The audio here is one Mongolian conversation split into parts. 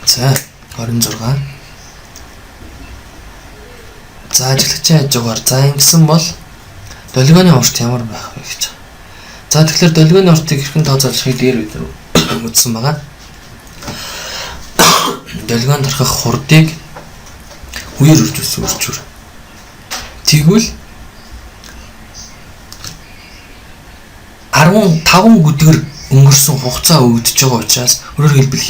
За 26. За ажиглагчийн хажуугаар за ингэсэн бол долгионы урт ямар байх вэ гэж. За тэгэхээр долгионы уртыг хэрхэн тооцоолохыг дээр бид үзсэн байгаа. Долгионд орох хурдыг үер үржүүр. Тэгвэл 15 өдөр өнгөрсөн хугацаа өгдөж байгаа учраас өөрөөр хэлбэл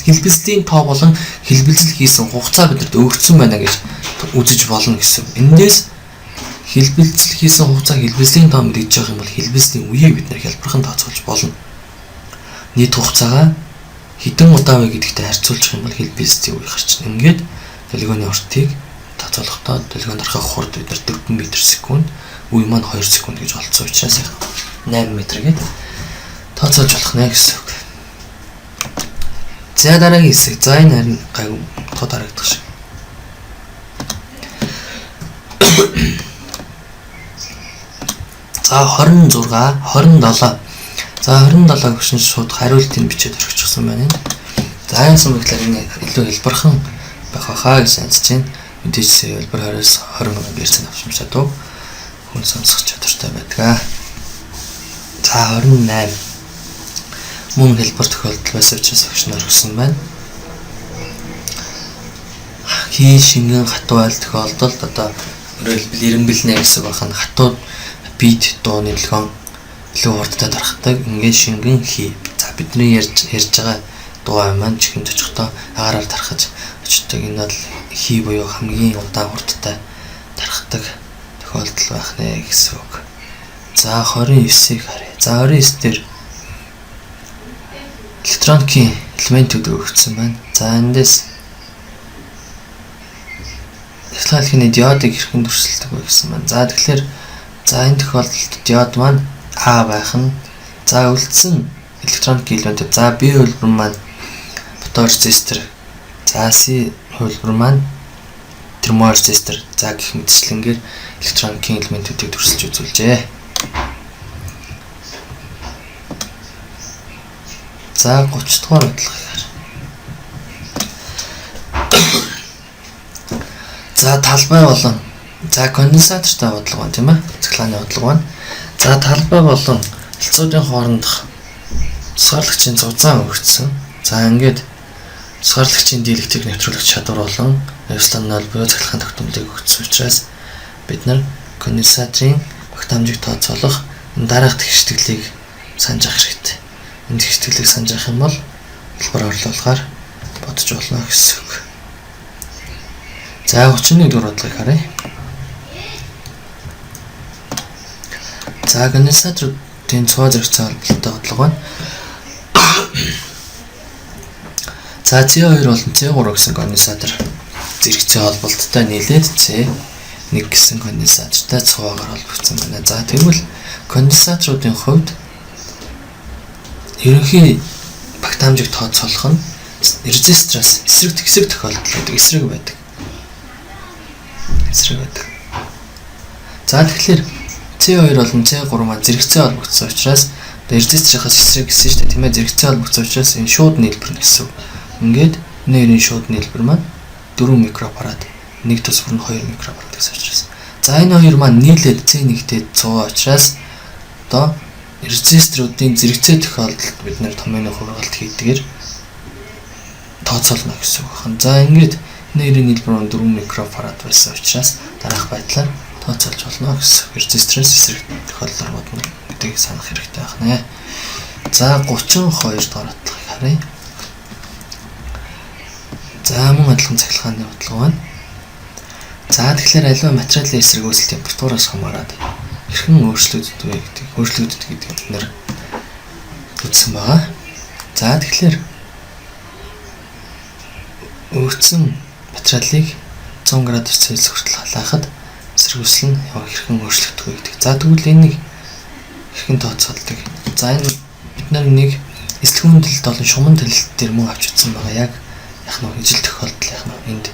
хэлбэлцлийн тоо болон хэлбэлцэл хийсэн хугацаа бидэнд өгөгдсөн байна гэж үзэж болно гэсэн. Эндээс хэлбэлцэл хийсэн хугацаа хэлбэлцлийн тоо мэдэж байгаа юм бол хэлбэлцлийн үеийг бид нэр хялбархан тооцоолж болно. Нийт хугацаагаа хэдэн удаа вэ гэдэгтэй харьцуулах юм бол хэлбэлцлийн үе гарч ирнэ. Ингээд долгионы уртыг тооцоолохдоо долгионд орох хурд бид нар 4 м/сек, үе маань 2 секунд гэж олцсон учраас 8 м гээд тооцоолж болох нэ гэсэн үг. За дараагийн хэсэг. За энэ харин гайгүй тод харагдах шиг. За 26, 27. За 27 гүшин шууд хариултыг бичээд орчихсон байна. За яасан бэ гэхээр энэ илүү хэлбархан байх байхаа гэж санаж байна. Мэдээж хэлбэр 20-с 20 персент авч чадав. Хүн сонсох чадвартай байдаг. За 28. Мөн хэлбэр тохиолдол байсан учраас өгшнөр өгсөн байна. Хий шингэн хатуу айл тохиолдолд одоо өөрөөр ирэмбэлнэ гэсэн бахан хатуу бит дууны төлгөн илүү хурдтай дарахдаг. Ингээд шингэн хий. За бидний ярьж байгаа дуу маань чихэнд очихдоо агаараар дарахж очдог. Энэ бол хий буюу хамгийн удаан хурдтай дарахдаг тохиолдол байх нэ гэсэн үг. За 29-ийг харъя. За 29 дээр электроникийн элементүүд өгөгдсөн байна. За эндээс ялгаалхины диодыг хэрхэн төрсөлдөг вэ гэсэн байна. За тэгэхээр за энэ тохиолдолд диод маань А байх нь. За үлдсэн электроник элементүүд. За B хөлбөр маань фоторезистор. За C хөлбөр маань терморезистор. За гэх мэтчлэнгээр электроникийн элементүүдийг төрсөлж үзүүлжээ. За 30 дугаар бодлогыг. За талбай болон за конденсатортай бодлого байна тийм ээ. Цоглааны бодлого байна. За талбай болон хилцуудын хоорондох тусгаарлагчийн зузаан өгөгдсөн. За ингээд тусгаарлагчийн диэлектрик нэвтрүүлэх чадвар болон Эвстонол буюу цахилгаан тогтмолыг өгсөн учраас бид нар конденсаторын багтаамжийг тооцоолох дараах тэгштэглийг санаж авах хэрэгтэй. Энэ тэгштэглийг санаж авах юм бол хэлбэр орлуулахаар бодож болно гэсэн үг. За 31 дугаар бодлогыг харъя. За конденсаторын цуваа зэрэгцээ холбоотой бодлого байна. За C2 болон C3 гэсэн конденсатор зэрэгцээ холболттой нийлээд C1 гэсэн конденсатортай цуваагаар холбогдсон байна. За тэгвэл конденсаторуудын хувьд ерөнхий багтаамжийг тооцоолох нь резистораас эсрэг тохиолдол байдаг. Эсрэг байдаг. За тэгэхээр C2 болон C3 маань зэрэгцээ холбогдсон учраас резисторынхаас эсрэг гэсэн шүү дээ тийм ээ. Зэрэгцээ холбогдсон учраас энэ шууд нийлбэр гэсэн. Ингээд нэрийн шууд нийлбэр маань 4 микрофарад, нэг тусвар нь 2 микрофарад гэсэн учраас. За энэ хоёр маань нийлээд C1-тэй 100 учраас одоо резисторуудын зэрэгцээ тохиолдолд бид нэр томьёоны хургалт хийдгээр тооцоолно гэсэн үг байна. За ингээд нэрийн нийлбэр нь 4 микрофарад байсан учраас дараах байдлаар тооцоолж болно гэсэн. Резистороос эсрэг тохиолдол бодно гэдгийг санах хэрэгтэй байна. За 32 дугаар бодлогыг харъя. За мөн адилхан цахилгааны бодлого байна. За тэгэхээр аливаа материалын эсрэг үүсэл температураас хамаарат хэрхэн өөрчлөгддөг гэдгийг бид нэр үзсэн байгаа. За тэгэхээр өөрчлөсөн материалыг 100 градус Цельсиус хүртэл халаахад эсрэг үүсэл нь хэрхэн өөрчлөгддөг вэ гэдэг. За тэгвэл энийг хэрхэн тооцоолдог. За энэ бид нар нэг эсэлгүүн дэлд болон шуман дэлд дээр мөн авч үзсэн байгаа. Яг ижил тохиолдол энд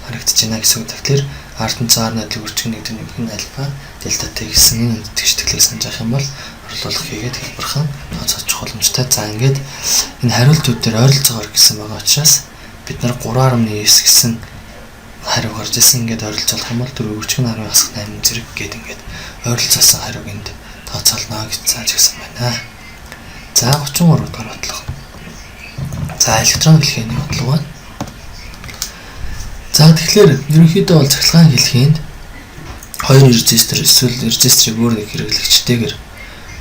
харагдаж байна гэсэн үг. Тэгэхээр ардэнцээр найдлыг үржих нэг нь альфа дельтатэй гэсэн энэ тэгштэглийг санаж авах юм бол орлуулах хийгээд хэлбэрхэн тооцоолж боломжтой. За ингээд энэ хариултууд дээр ойролцоогоор гэсэн байгаа учраас бид нар 3.9 гэсэн хариу гарч ирсэн. Ингээд ойролцоолох юм бол 4 өрчгөн 10-8 зэрэг гээд ингээд ойролцоосон хариуг энд тооцоолно гэж зааж өгсөн байна. За 33 дугаар бодлого. За электрон хэлхээний бодлого байна. За тэгэхээр ерөнхийдөө бол цахилгаан хэлхээнд 2 резистор эсвэл резисторыг өөр нэг хэрэглэгчтэйгээр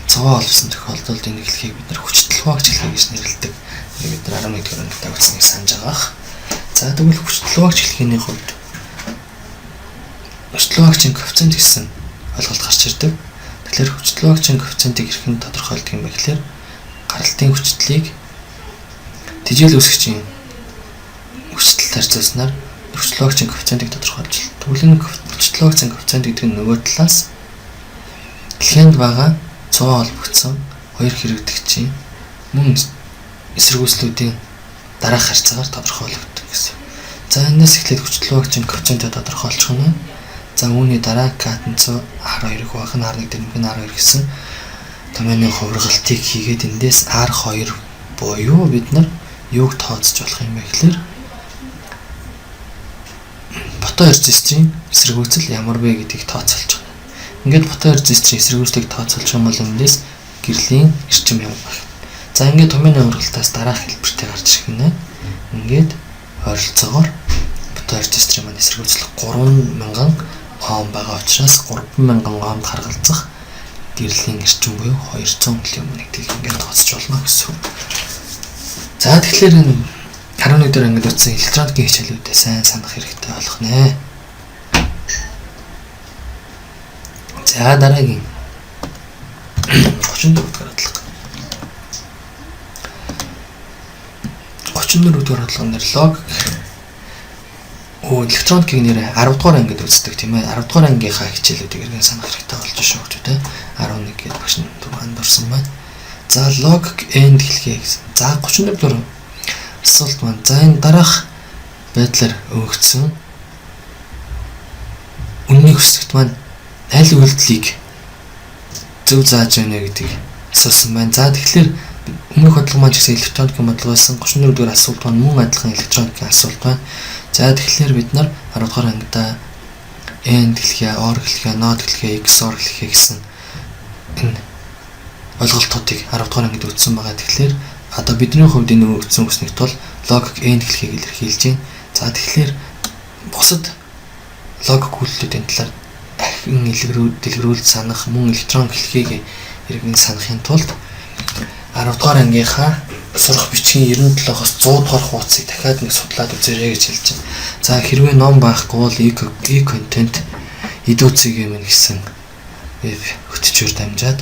цогоо олсон тохиолдолд энэ хэлхийг бид нар хүчтэй хуваагч хэлхий гэж нэрлэдэг. Бид нар 11 дугаар ангид үзснийг санаж байгаа. За тэгвэл хүчтэй хуваагч хэлхээний хувьд хүчтэй хуваагчийн коэффициент гэсэн ойлголт гарч ирдэг. Тэгэхээр хүчтэй хуваагчийн коэффициентийг хэрхэн тодорхойлдог юм бэ гэхээр гаралтын хүчлийг тэжээл үүсгчийн хүчтэй харьцуулснаар хүчтэй хуваагчийн коэффициентийг тодорхойлж байна. Тэгвэл энэ хүчтэй хуваагчийн коэффициент гэдэг нь нөгөө талаас хэлхээнд байгаа цоо холбогдсон хоёр хэрэглэгчийн мөн эсэргүүцлүүдийн дараах харьцаагаар тодорхойлогддог гэсэн. За энэс эхлээд хүчтэй хуваагчийн коэффициентийг тодорхойлчих нь. За үүний дараа катенцо R2-ыг хуваах нь R1 дээр нэмэх нь R2 гэсэн томьёоны хувиргалтыг хийгээд эндээс R2 буюу бид нар юуг тооцож болох юм бэ гэхээр фоторезисторын эсэргүүцэл ямар вэ гэдгийг тооцоолж байна. Ингээд фоторезисторын эсэргүүцлийг тооцоолж юм бол эндээс гэрлийн эрчим юм байна. За ингээд томьёоны хувиргалтаас дараах хэлбэртэй гарч ирэх нь. Ингээд ойролцоогоор фоторезисторын маань эсэргүүцэл 3000 Ом байгаа учраас 3000 омд харгалзах гэрлийн эрчим буюу 200 км-ийг ингээд тооцож болно гэсэн. За тэгэхээр энэ 11 дээр ингээд утсан электроникийн хичээлүүдээ сайн санах хэрэгтэй болох нэ. За дараагийн 34 дугаар бодлого. 34 дугаар бодлогын логик электроникийн нэр 10 дугаар ангид үздэг тийм ээ. 10 дугаар ангийнхаа хичээлүүдийг иргэн санах хэрэгтэй болж шүү дээ. 11 гэдэг багш нь дуранд орсон байна. За логик энд хэлхий гэсэн. За 34 дугаар асуулт маань. За энэ дараах байдлаар өгөгдсөн үнний хүсэлт маань аль үйлдэлийг зөв зааж байна гэдгийг асуусан байна. За тэгэхээр өмнөх бодлого маань ч гэсэн электроникийн бодлого байсан. 34 дугаар асуулт маань мөн адилхан электроникийн асуулт байна. За тэгэхээр бид нар 10 дугаар ангидаа AND хэлхий, OR хэлхий, NOT хэлхий, XOR хэлхий гэсэн энэ ойлголтуудыг 10 дугаар ангид үзсэн байгаа. Тэгэхээр одоо бидний хувьд энэ өгсөн үснийг тул логик AND хэлхийг илэрхийлж байна. За тэгэхээр бусад логик үйлдэлүүдийн талаар дахин дэлгэрүүлж санах мөн электрон хэлхийг иргэн санахын тулд 10 дугаар ангийнхаа сурах бичгийн 97-оос 100 дугаар хуудсыг дахиад нэг судлаад үзээрэй гэж хэлж байна. За хэрвээ ном байхгүй бол e-content идүүцгийг юм гэсэн веб хөтчөөр дамжаад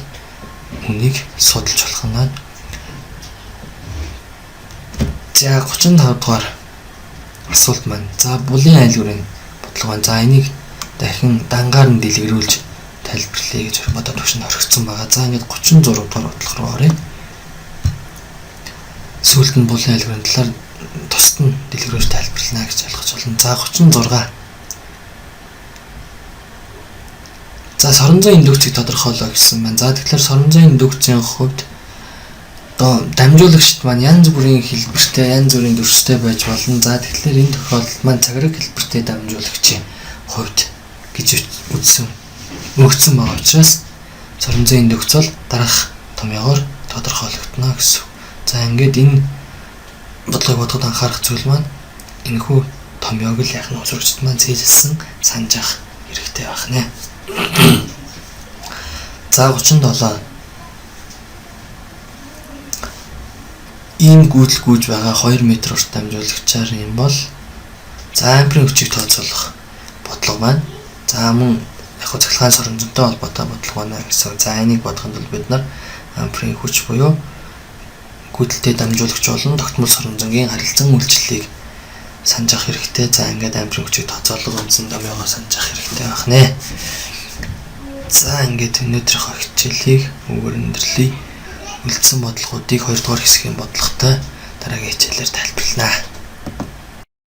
үнийг судалж болох нь. За 35 дугаар асуулт маань. За булын айлгуурын бодлого. За энийг дахин дангаар нь дэлгэрүүлж тайлбарлая гэж бодоод багш нь орхисон байгаа. За ингээд 36 дугаар бодлого руу оръё. Сүүлд нь булын айлгуурын талаар тусад нь дэлгэрүүлж тайлбарлана гэж ойлгож байна. За 36. За соронзон индукцийг тодорхойлоо гэсэн байна. За тэгэхээр соронзон индукцийн хувьд одоо дамжуулагчд маань янз бүрийн хэлбэртэй, янз бүрийн дүрстэй байж болно. За тэгэхээр энэ тохиолдолд маань цаграг хэлбэртэй дамжуулагчийн хувьд гэж өгсөн байгаа учраас соронзон индукц бол дараах томьёогоор тодорхойлогдно гэсэн. За ингээд энэ бодлогыг бодоход анхаарах зүйл маань энэхүү томьёог л яг нь усрагчд маань зээлсэн санаж ах хэрэгтэй байх нэ. За 37. Ийм гүйдэл гүйж байгаа 2 м урт дамжуулагчаар юм бол за амперын хүчийг тооцоолох бодлого маань. За мөн яг хөө цахилгаан соронзонтой холбоотой бодлого байна гэсэн. За энийг бодоход бол бид нар амперын хүч буюу гүйдэлтэй дамжуулагч болон тогтмол соронзонгийн харилцан үйлчлэлийг санаж ах хэрэгтэй. За ингээд амперын хүчийг тооцоолох үндсэн томьёогоо санаж ах хэрэгтэй байх нэ. За ингээд өнөөдрийнхөө хичээлийг өгөрөндөрлөе. Үлдсэн бодлогоодыг 2 дугаар хэсгийн бодлоготой дараагийн хичээлээр тайлбарлана.